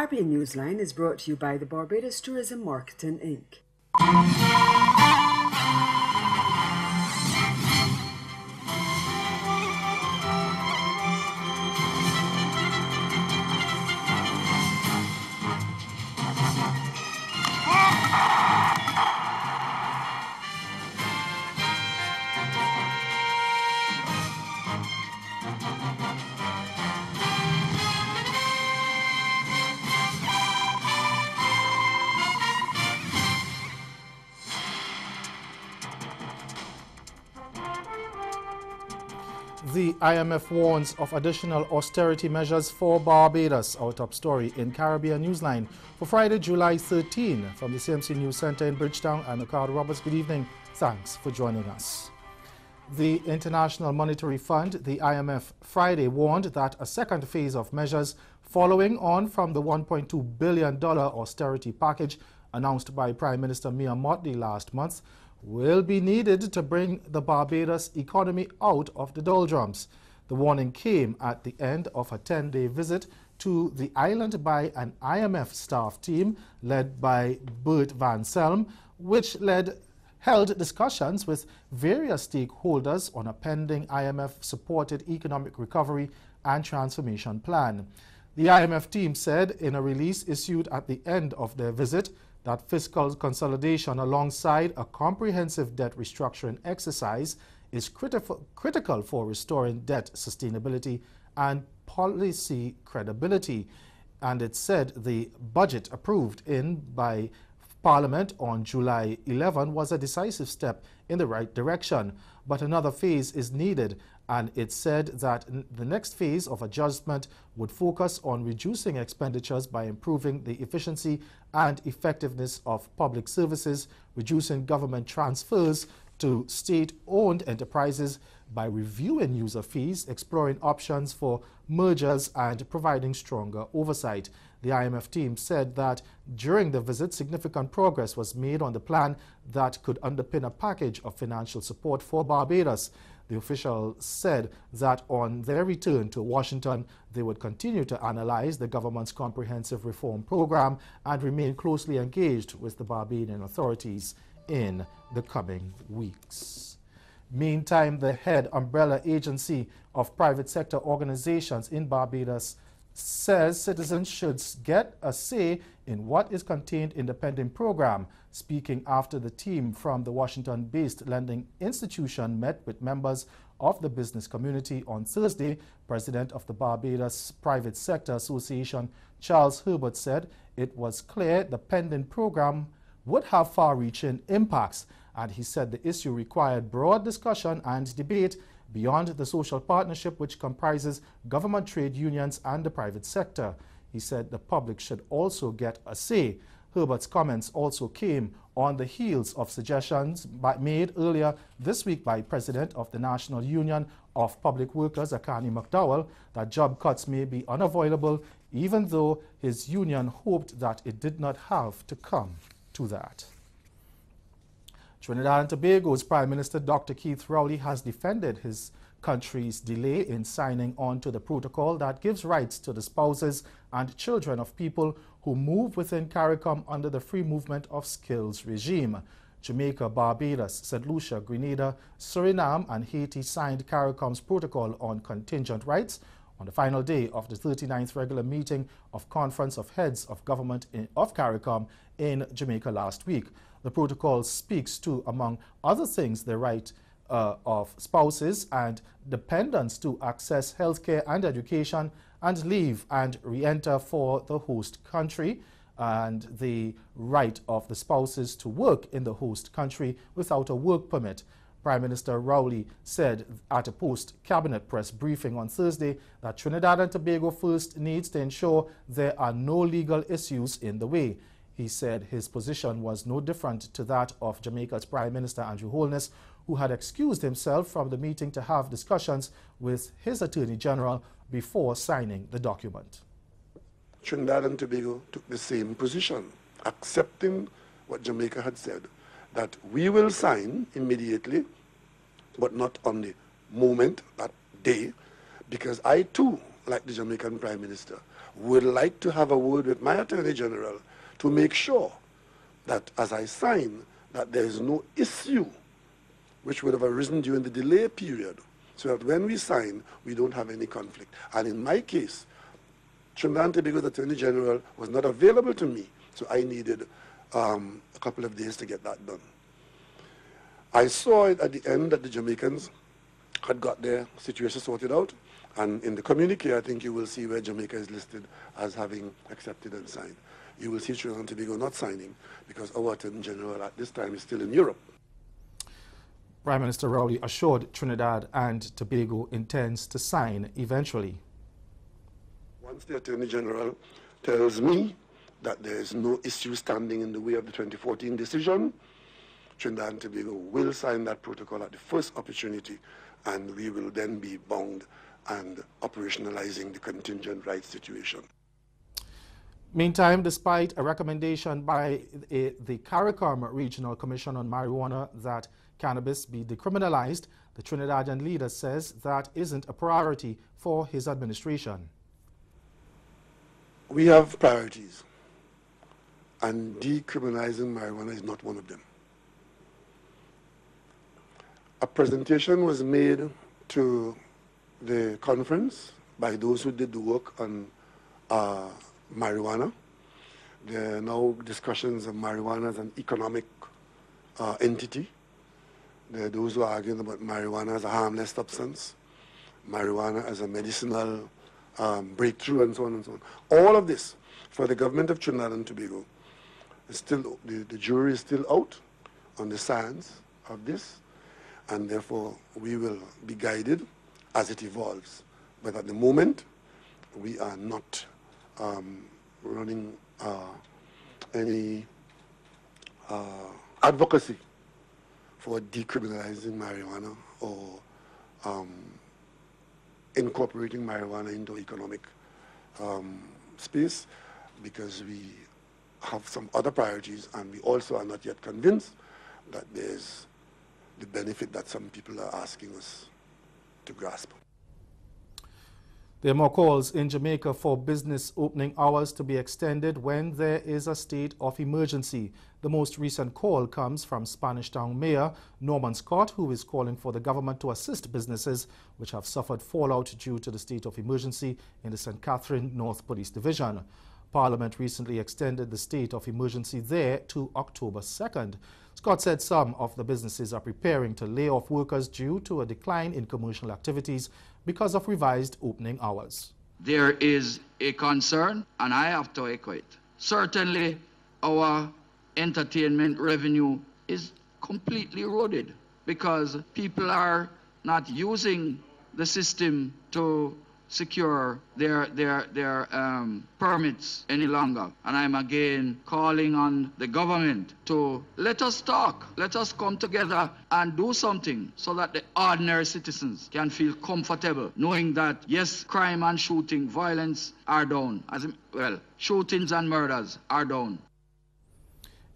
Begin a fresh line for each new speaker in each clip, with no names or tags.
Caribbean Newsline is brought to you by the Barbados Tourism Marketing, Inc.
The IMF warns of additional austerity measures for Barbados. Our top story in Caribbean Newsline for Friday, July 13. From the CMC News Center in Bridgetown, I'm Ricardo Roberts. Good evening. Thanks for joining us. The International Monetary Fund, the IMF, Friday warned that a second phase of measures following on from the $1.2 billion austerity package announced by Prime Minister Mia Mottley last month will be needed to bring the Barbados economy out of the doldrums. The warning came at the end of a 10-day visit to the island by an IMF staff team led by Bert Van Selm, which held discussions with various stakeholders on a pending IMF-supported economic recovery and transformation plan. The IMF team said in a release issued at the end of their visit that fiscal consolidation alongside a comprehensive debt restructuring exercise is critical for restoring debt sustainability and policy credibility. And it said the budget approved by Parliament on July 11 was a decisive step in the right direction, but another phase is needed, and it said that the next phase of adjustment would focus on reducing expenditures by improving the efficiency and effectiveness of public services, reducing government transfers to state-owned enterprises by reviewing user fees, exploring options for mergers, and providing stronger oversight. The IMF team said that during the visit, significant progress was made on the plan that could underpin a package of financial support for Barbados. The official said that on their return to Washington, they would continue to analyze the government's comprehensive reform program and remain closely engaged with the Barbadian authorities in the coming weeks. Meantime, the head umbrella agency of private sector organizations in Barbados says citizens should get a say in what is contained in the pending program. Speaking after the team from the Washington-based lending institution met with members of the business community on Thursday, President of the Barbados Private Sector Association, Charles Herbert, said it was clear the pending program would have far-reaching impacts, and he said the issue required broad discussion and debate beyond the social partnership, which comprises government, trade unions, and the private sector. He said the public should also get a say. Herbert's comments also came on the heels of suggestions made earlier this week by President of the National Union of Public Workers, Akani McDowell, that job cuts may be unavoidable, even though his union hoped that it did not have to come to that. Trinidad and Tobago's Prime Minister Dr. Keith Rowley has defended his country's delay in signing on to the protocol that gives rights to the spouses and children of people who move within CARICOM under the Free Movement of Skills regime. Jamaica, Barbados, St. Lucia, Grenada, Suriname, and Haiti signed CARICOM's protocol on contingent rights on the final day of the 39th regular meeting of Conference of Heads of Government of CARICOM in Jamaica last week. The protocol speaks to, among other things, the right of spouses and dependents to access healthcare and education and leave and re-enter for the host country, and the right of the spouses to work in the host country without a work permit. Prime Minister Rowley said at a post-cabinet press briefing on Thursday that Trinidad and Tobago first needs to ensure there are no legal issues in the way. He said his position was no different to that of Jamaica's Prime Minister Andrew Holness, who had excused himself from the meeting to have discussions with his Attorney General before signing the document.
Trinidad and Tobago took the same position, accepting what Jamaica had said, that we will sign immediately, but not on the moment, that day, because I too like the Jamaican Prime Minister, would like to have a word with my Attorney General to make sure that as I sign, that there is no issue which would have arisen during the delay period, so that when we sign, we don't have any conflict. And in my case, Trinidad and Tobago's Attorney General was not available to me, so I needed a couple of days to get that done. I saw it at the end that the Jamaicans had got their situation sorted out, and in the communique, I think you will see where Jamaica is listed as having accepted and signed. You will see Trinidad and Tobago not signing because our Attorney General at this time is still in Europe.
Prime Minister Rowley assured Trinidad and Tobago intends to sign eventually.
Once the Attorney General tells me that there is no issue standing in the way of the 2014 decision, Trinidad and Tobago will sign that protocol at the first opportunity, and we will then be bound and operationalizing the contingent rights situation.
Meantime, despite a recommendation by the CARICOM Regional Commission on Marijuana that cannabis be decriminalized, the Trinidadian leader says that isn't a priority for his administration.
We have priorities, and decriminalizing marijuana is not one of them. A presentation was made to the conference by those who did the work on marijuana. There are now discussions of marijuana as an economic entity. There are those who are arguing about marijuana as a harmless substance, marijuana as a medicinal breakthrough, and so on and so on. All of this, for the government of Trinidad and Tobago, is still, the jury is still out on the science of this, and therefore we will be guided as it evolves. But at the moment, we are not running any advocacy for decriminalizing marijuana or incorporating marijuana into economic space, because we have some other priorities, and we also are not yet convinced that there's the benefit that some people are asking us to grasp.
There are more calls in Jamaica for business opening hours to be extended when there is a state of emergency. The most recent call comes from Spanish Town Mayor Norman Scott, who is calling for the government to assist businesses which have suffered fallout due to the state of emergency in the St. Catherine North Police Division. Parliament recently extended the state of emergency there to October 2nd. Scott said some of the businesses are preparing to lay off workers due to a decline in commercial activities because of revised opening hours.
There is a concern, and I have to echo it. Certainly, our entertainment revenue is completely eroded because people are not using the system to secure their permits any longer. And I'm again calling on the government to let us talk, let us come together and do something so that the ordinary citizens can feel comfortable knowing that yes, crime and shooting, violence are down. Shootings and murders are down.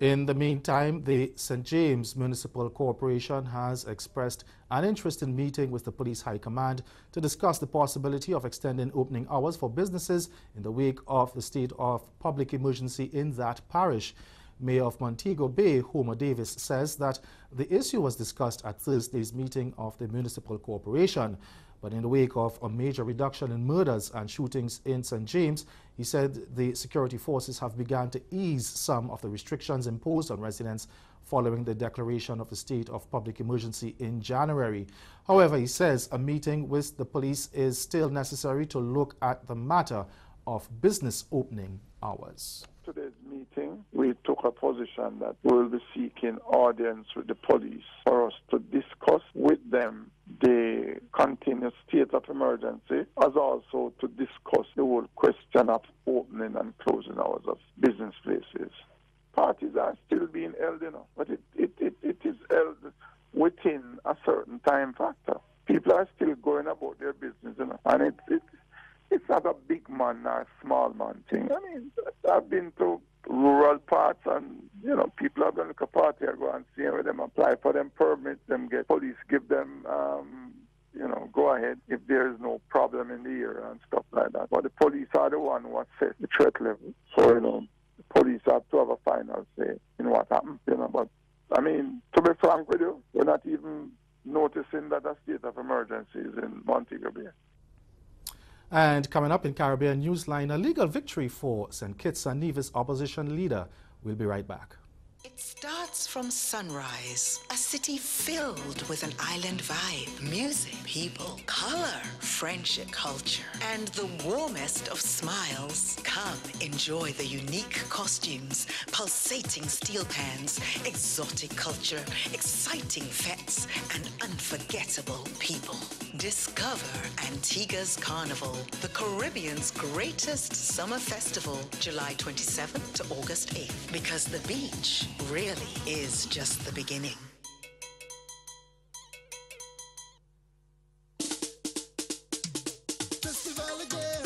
In the meantime, the St. James Municipal Corporation has expressed an interest in meeting with the Police High Command to discuss the possibility of extending opening hours for businesses in the wake of the state of public emergency in that parish. Mayor of Montego Bay, Homer Davis, says that the issue was discussed at Thursday's meeting of the Municipal Corporation. But in the wake of a major reduction in murders and shootings in St. James, he said the security forces have begun to ease some of the restrictions imposed on residents following the declaration of the state of public emergency in January. However, he says a meeting with the police is still necessary to look at the matter of business opening hours.
Today's meeting, we took a position that we will be seeking audience with the police for us to discuss with them the continuous state of emergency, as also to discuss the whole question of opening and closing hours of business places. Parties are still being held, but it is held within a certain time factor. People are still going about their business, and it's not a big man or a small man thing. I mean, I've been to rural parts, and people are going to a party or go and see where them apply for them permits, them get police give them go ahead if there is no problem in the area and stuff like that. But the police are the one who assess the threat level. So, the police have to have a final say in what happens, But, I mean, to be frank with you, we're not even noticing that a state of emergency is in Montego Bay.
And coming up in Caribbean Newsline, a legal victory for St. Kitts and Nevis opposition leader. We'll be right back.
It starts from sunrise, a city filled with an island vibe, music, people, color, friendship, culture, and the warmest of smiles. Come enjoy the unique costumes, pulsating steel pans, exotic culture, exciting fetes, and unforgettable people. Discover Antigua's Carnival, the Caribbean's greatest summer festival, July 27th to August 8th, because the beach really is just the beginning.
Festival again,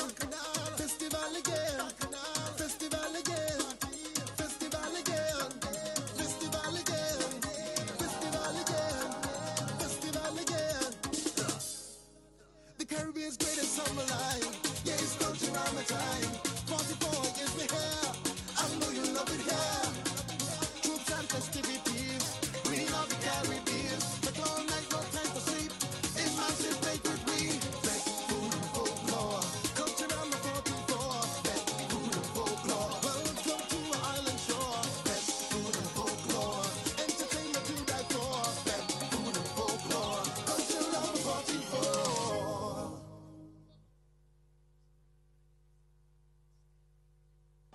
festival again, festival again, festival again, festival again, festival again, festival again. The Caribbean's greatest summer line, yeah, it's country around my time. 44 is me here, I know you love it here. Festivities, we love the Caribbean. The all night, no time for sleep. Emancipate with me. Black food and folklore, culture on the 44. Black food and folklore, welcome to our island shore. Black food and folklore, entertainment to die for. Black food and folklore, culture on the 44.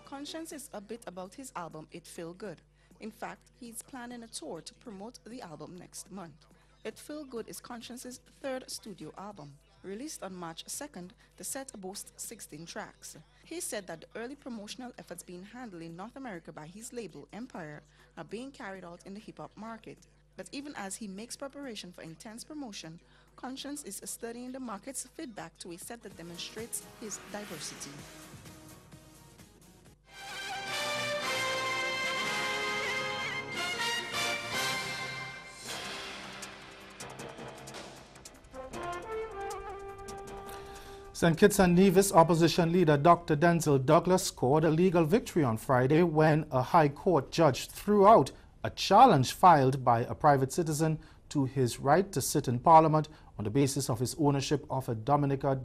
Conscience is a bit about his album It Feel Good. In fact, he's planning a tour to promote the album next month. It Feel Good is Conscience's third studio album. Released on March 2nd, the set boasts 16 tracks. He said that the early promotional efforts being handled in North America by his label, Empire, are being carried out in the hip-hop market. But even as he makes preparation for intense promotion, Conscience is studying the market's feedback to a set that demonstrates his diversity.
St. Kitts and Nevis opposition leader Dr. Denzel Douglas scored a legal victory on Friday when a High Court judge threw out a challenge filed by a private citizen to his right to sit in Parliament on the basis of his ownership of a Dominica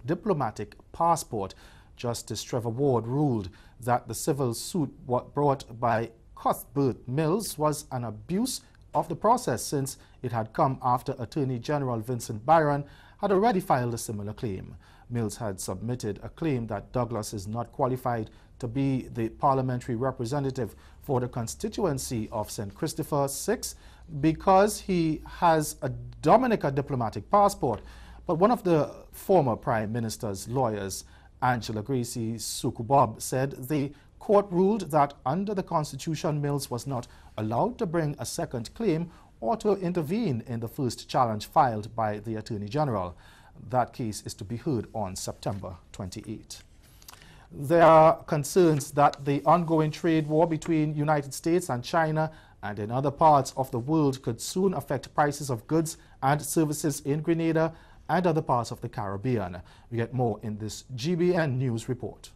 diplomatic passport. Justice Trevor Ward ruled that the civil suit brought by Cuthbert Mills was an abuse of the process, since it had come after Attorney General Vincent Byron had already filed a similar claim. Mills had submitted a claim that Douglas is not qualified to be the parliamentary representative for the constituency of St. Christopher VI because he has a Dominica diplomatic passport. But one of the former Prime Minister's lawyers, Angela Gracie Sukubob, said the court ruled that under the Constitution, Mills was not allowed to bring a second claim or to intervene in the first challenge filed by the Attorney General. That case is to be heard on September 28. There are concerns that the ongoing trade war between the United States and China and in other parts of the world could soon affect prices of goods and services in Grenada and other parts of the Caribbean. We get more in this GBN News report.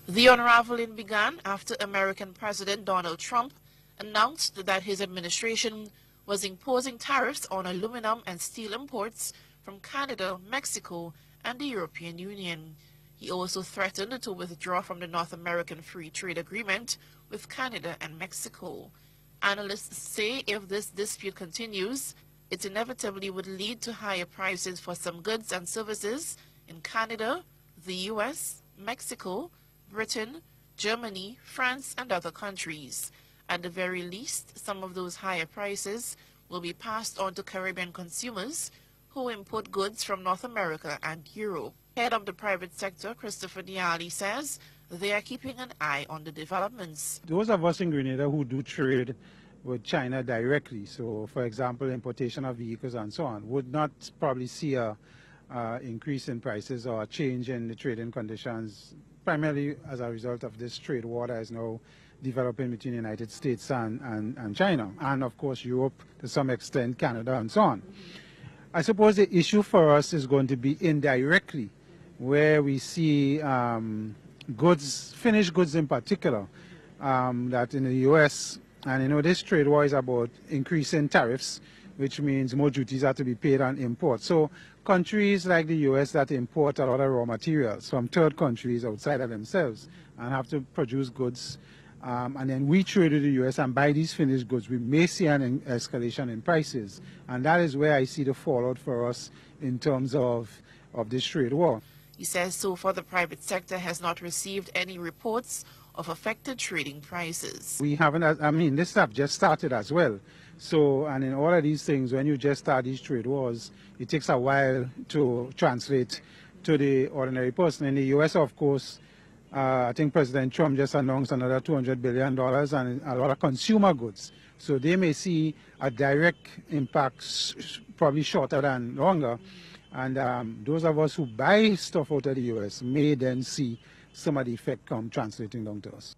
The unraveling began after American President Donald Trump announced that his administration was imposing tariffs on aluminum and steel imports from Canada, Mexico, and the European Union. He also threatened to withdraw from the North American Free Trade Agreement with Canada and Mexico. Analysts say if this dispute continues, it inevitably would lead to higher prices for some goods and services in Canada, the US, Mexico, Britain, Germany, France, and other countries. At the very least, some of those higher prices will be passed on to Caribbean consumers who import goods from North America and Europe. Head of the private sector, Christopher Diali, says they are keeping an eye on the developments.
Those of us in Grenada who do trade with China directly, so for example importation of vehicles and so on, would not probably see a increase in prices or a change in the trading conditions, primarily as a result of this trade war that is now developing between the United States and China, and of course Europe, to some extent Canada and so on. I suppose the issue for us is going to be indirectly, where we see goods, finished goods in particular, that in the U.S., and you know this trade war is about increasing tariffs, which means more duties have to be paid on imports. So countries like the U.S. that import a lot of raw materials from third countries outside of themselves and have to produce goods, and then we trade with the U.S. and buy these finished goods, we may see an escalation in prices. And that is where I see the fallout for us in terms of this trade war.
He says so far the private sector has not received any reports of affected trading prices.
We haven't, I mean, this stuff just started as well. So, and in all of these things, when you just start these trade wars, it takes a while to translate to the ordinary person. In the U.S., of course, I think President Trump just announced another $200 billion and a lot of consumer goods. So they may see a direct impact, probably shorter than longer. And those of us who buy stuff out of the U.S. may then see some of the effect come translating down to us.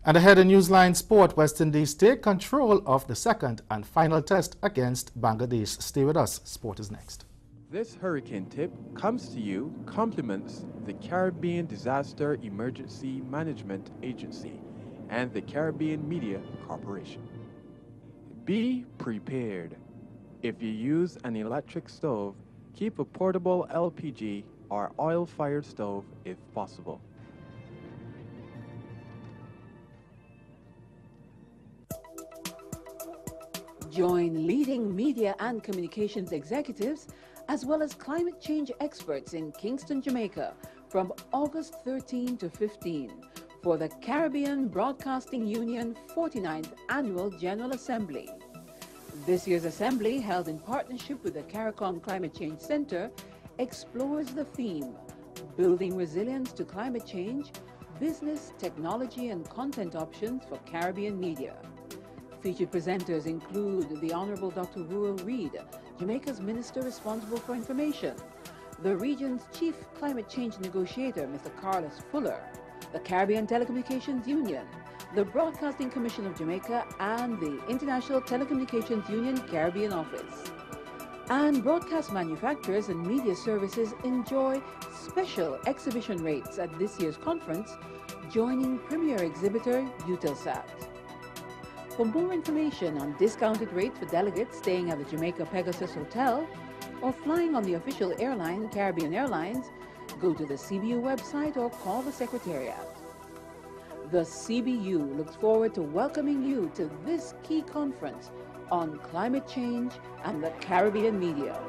And ahead in Newsline Sport, West Indies take control of the second and final test against Bangladesh. Stay with us. Sport is next.
This hurricane tip comes to you compliments the Caribbean Disaster Emergency Management Agency and the Caribbean Media Corporation. Be prepared. If you use an electric stove, keep a portable LPG or oil-fired stove if possible.
Join leading media and communications executives as well as climate change experts in Kingston, Jamaica from August 13 to 15 for the Caribbean Broadcasting Union 49th Annual General Assembly. This year's assembly, held in partnership with the CARICOM Climate Change Center, explores the theme, Building Resilience to Climate Change, Business, Technology and Content Options for Caribbean Media. Featured presenters include the Honorable Dr. Ruel Reid, Jamaica's Minister responsible for information, the region's Chief Climate Change Negotiator, Mr. Carlos Fuller, the Caribbean Telecommunications Union, the Broadcasting Commission of Jamaica, and the International Telecommunications Union Caribbean Office. And broadcast manufacturers and media services enjoy special exhibition rates at this year's conference, joining premier exhibitor Eutelsat. For more information on discounted rates for delegates staying at the Jamaica Pegasus Hotel or flying on the official airline Caribbean Airlines, go to the CBU website or call the Secretariat. The CBU looks forward to welcoming you to this key conference on climate change and the Caribbean media.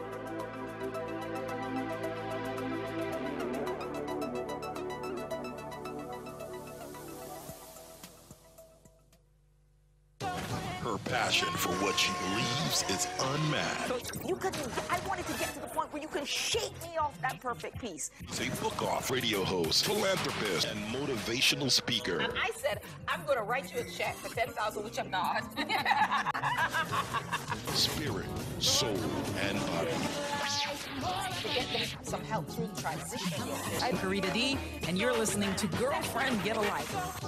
Her passion for what she believes is unmatched.
You couldn't, I wanted to get to the point where you can shake me off that perfect piece.
She's a book-off radio host, philanthropist, and motivational speaker.
And I said, I'm going to write you a check for $10,000, which I'm not.
Spirit, soul, and body.
To get them some help through the transition.
I'm Karita D, and you're listening to Girlfriend Get a Life.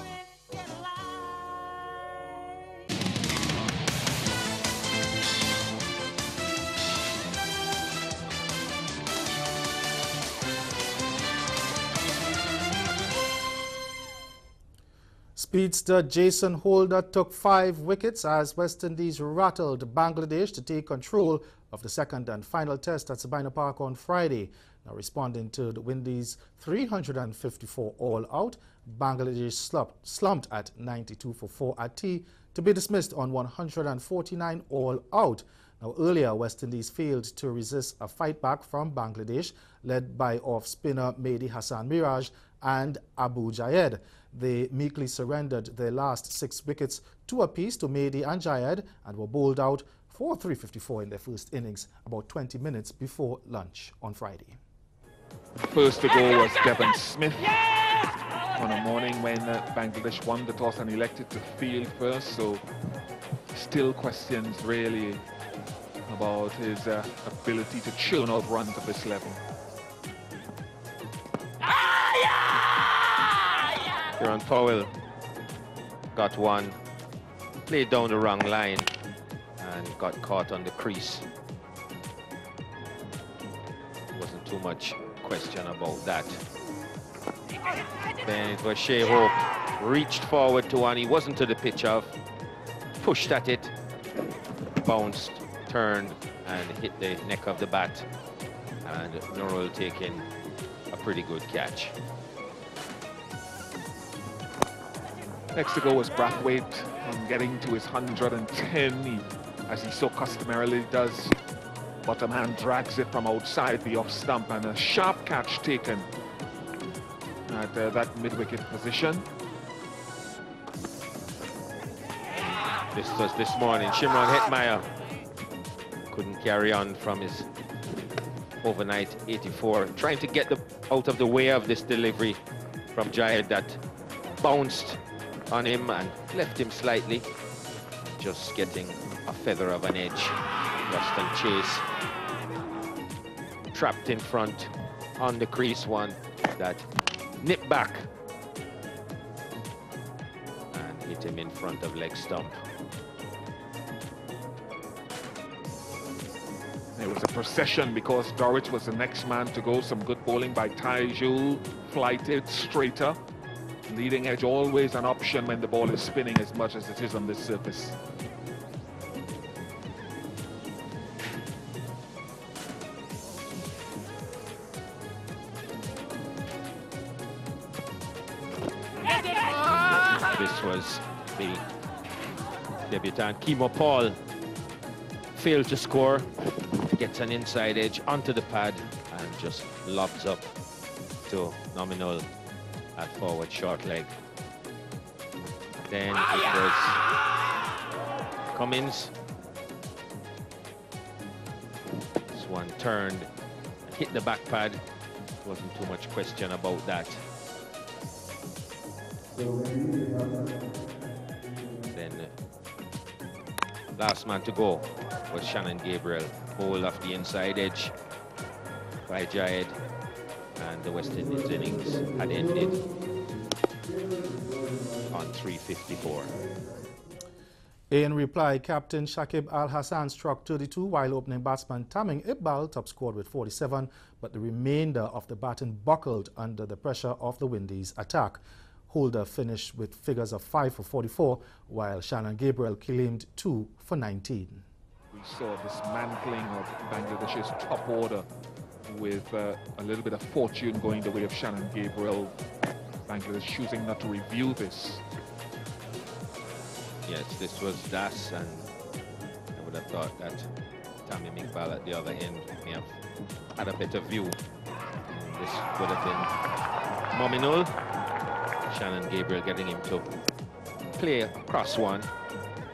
Speedster Jason Holder took 5 wickets as West Indies rattled Bangladesh to take control of the second and final test at Sabina Park on Friday. Now responding to the Windies' 354 all-out, Bangladesh slumped at 92 for 4 at tea to be dismissed on 149 all-out. Now earlier, West Indies failed to resist a fight back from Bangladesh, led by off-spinner Mehdi Hassan Miraj and Abu Jayed. They meekly surrendered their last 6 wickets, 2 apiece to Mehdi and Jayed, and were bowled out for 354 in their first innings about 20 minutes before lunch on Friday.
First to go was Devon Smith on a morning when Bangladesh won the toss and elected to field first, so still questions really about his ability to churn out runs at this level.
Kieran Powell got one, played down the wrong line and got caught on the crease. Wasn't too much question about that. Then it was Shea Hope, reached forward to one, he wasn't to the pitch of, pushed at it, bounced, turned, and hit the neck of the bat. And Nurul taking a pretty good catch.
Next to go was Brathwaite, getting to his 110, as he so customarily does. Bottom hand drags it from outside the off stump, and a sharp catch taken at that mid-wicket position.
This was this morning. Shimron Hetmeyer couldn't carry on from his overnight 84, trying to get out of the way of this delivery from Jayed that bounced on him and left him slightly, just getting a feather of an edge. Ruston Chase trapped in front on the crease, one that nipped back and hit him in front of leg stump.
It was a procession because Dorrit was the next man to go. Some good bowling by Taiju, flighted, straighter. Leading edge always an option when the ball is spinning as much as it is on this surface.
This was the debutant Kimo Paul. Failed to score, gets an inside edge onto the pad and just lobs up to Nominal at forward short leg. Then it was Cummins. This one turned, hit the back pad. Wasn't too much question about that. Then last man to go was Shannon Gabriel, bowled off the inside edge by Jayed, and the West Indies innings had ended on 354.
In reply, Captain Shakib Al Hassan struck 32 while opening batsman Tamim Iqbal top scored with 47, but the remainder of the batting buckled under the pressure of the Windies attack. Holder finished with figures of 5 for 44, while Shannon Gabriel claimed 2 for 19.
We saw dismantling of Bangladesh's top order with a little bit of fortune going the way of Shannon Gabriel. Bangladesh choosing not to review this.
Yes, this was Das, and I would have thought that Tamim Iqbal at the other end may have had a better view. This would have been Mominul. Shannon Gabriel getting him to play across one,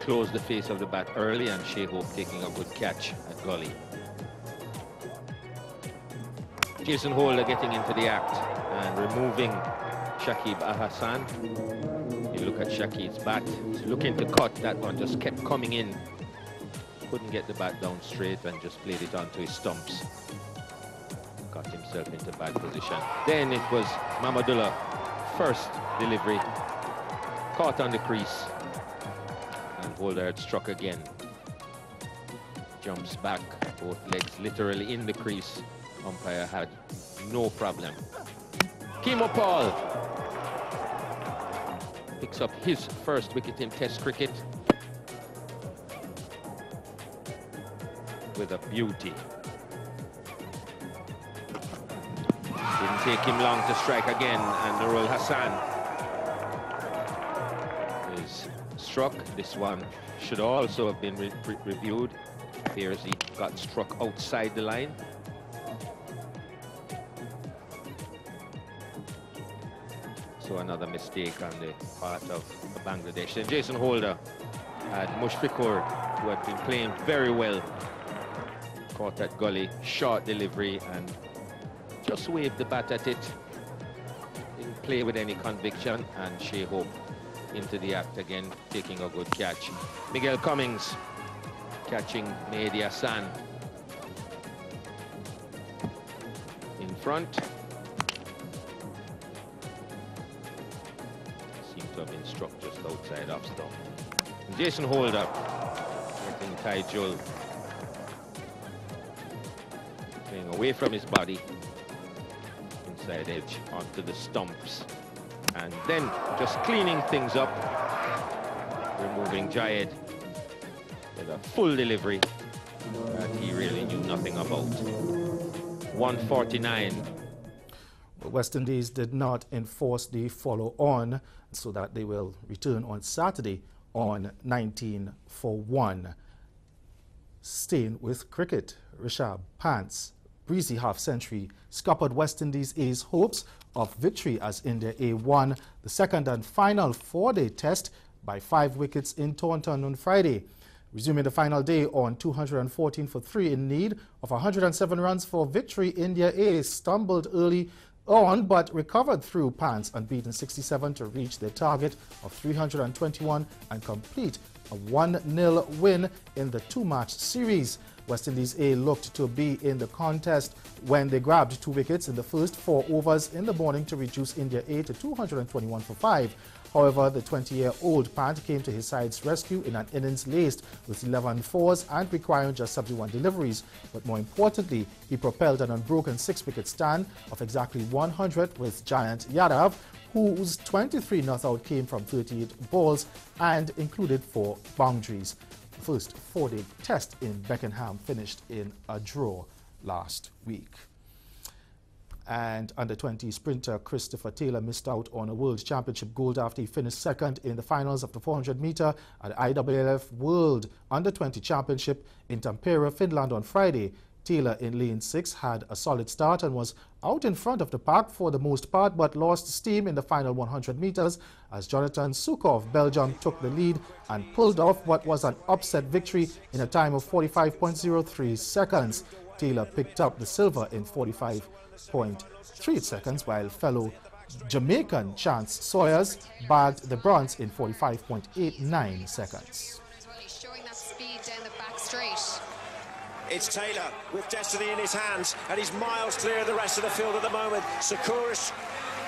close the face of the bat early, and Shea Hope taking a good catch at gully. Jason Holder getting into the act and removing Shakib Al Hassan. You look at Shakib's bat, he's looking to cut, that one just kept coming in. Couldn't get the bat down straight and just played it onto his stumps. Got himself into bad position. Then it was Mamadullah, first delivery, caught on the crease, and Holder had struck again. Jumps back, both legs literally in the crease. Umpire had no problem. Kimo Paul picks up his first wicket in Test cricket with a beauty. Didn't take him long to strike again, and Nurul Hassan is struck. This one should also have been reviewed. Appears he got struck outside the line. So another mistake on the part of Bangladesh. And Jason Holder had Mushfiqur, who had been playing very well, caught that gully, short delivery, and just waved the bat at it. Didn't play with any conviction, and Shea Hope into the act again, taking a good catch. Miguel Cummings catching Mehdi Hassan in front. Seems to have been struck just outside off stump. Jason Holder getting Taijul playing away from his body, inside edge onto the stumps, and then just cleaning things up, removing Jayed with a full delivery that he really knew nothing about. 149.
West Indies did not enforce the follow-on, so that they will return on Saturday on 19 for 1. Staying with cricket, Rishabh Pant's breezy half-century scuppered West Indies A's hopes of victory as India A won the second and final four-day test by 5 wickets in Taunton on Friday. Resuming the final day on 214 for 3 in need of 107 runs for victory, India A stumbled early on but recovered through Pant's unbeaten 67 to reach their target of 321 and complete a 1-0 win in the 2-match series. West Indies A looked to be in the contest when they grabbed 2 wickets in the first 4 overs in the morning to reduce India A to 221 for 5. However, the 20-year-old Pant came to his side's rescue in an innings laced with 11 fours and requiring just 71 deliveries. But more importantly, he propelled an unbroken 6-wicket stand of exactly 100 with Giant Yadav, whose 23 not-out came from 38 balls and included 4 boundaries. The first 4-day test in Beckenham finished in a draw last week. And under-20 sprinter Christopher Taylor missed out on a World Championship gold after he finished second in the finals of the 400-meter at the IAAF World Under-20 Championship in Tampere, Finland on Friday. Taylor in lane 6 had a solid start and was out in front of the pack for the most part, but lost steam in the final 100 meters as Jonathan Sukov, Belgium, took the lead and pulled off what was an upset victory in a time of 45.03 seconds. Taylor picked up the silver in 45.3 seconds, while fellow Jamaican Chance Sawyers bagged the bronze in 45.89 seconds.
He's showing that speed down the back straight.
It's Taylor with destiny in his hands, and he's miles clear of the rest of the field at the moment. Sakouris,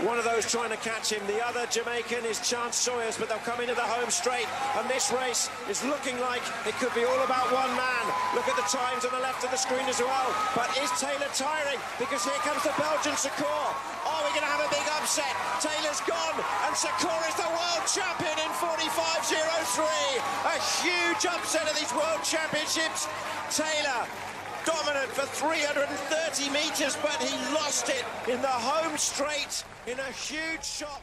one of those trying to catch him. The other Jamaican is Chance Sawyers, but they'll come into the home straight. And this race is looking like it could be all about one man. Look at the times on the left of the screen as well. But is Taylor tiring? Because here comes the Belgian Secours. Are we going to have a big upset? Taylor's gone, and Secours is the world champion in 45.03. A huge upset of these world championships. Taylor dominant for 330 metres, but he lost it in the home straight in a huge shock.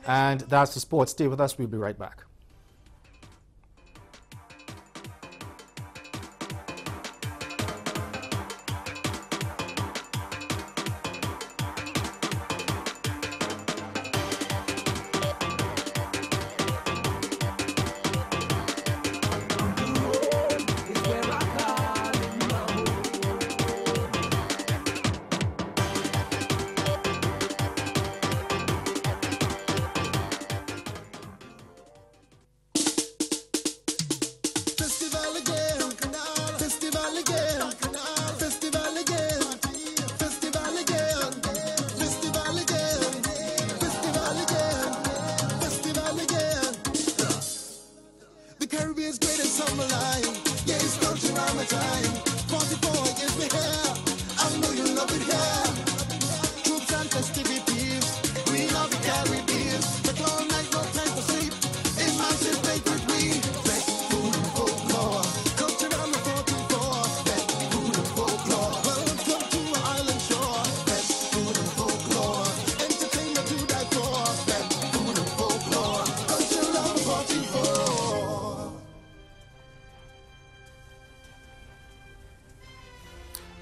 And that's the sports. Stay with us. We'll be right back.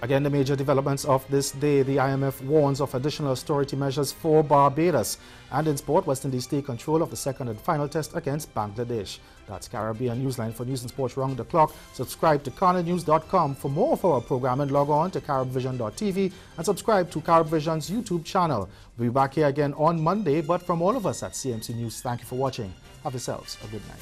Again, the major developments of this day: the IMF warns of additional austerity measures for Barbados. And in sport, West Indies take control of the second and final test against Bangladesh. That's Caribbean Newsline. For news and sports round the clock, subscribe to CaribNews.com. For more of our programming, log on to CaribVision.tv and subscribe to CaribVision's YouTube channel. We'll be back here again on Monday, but from all of us at CMC News, thank you for watching. Have yourselves a good night.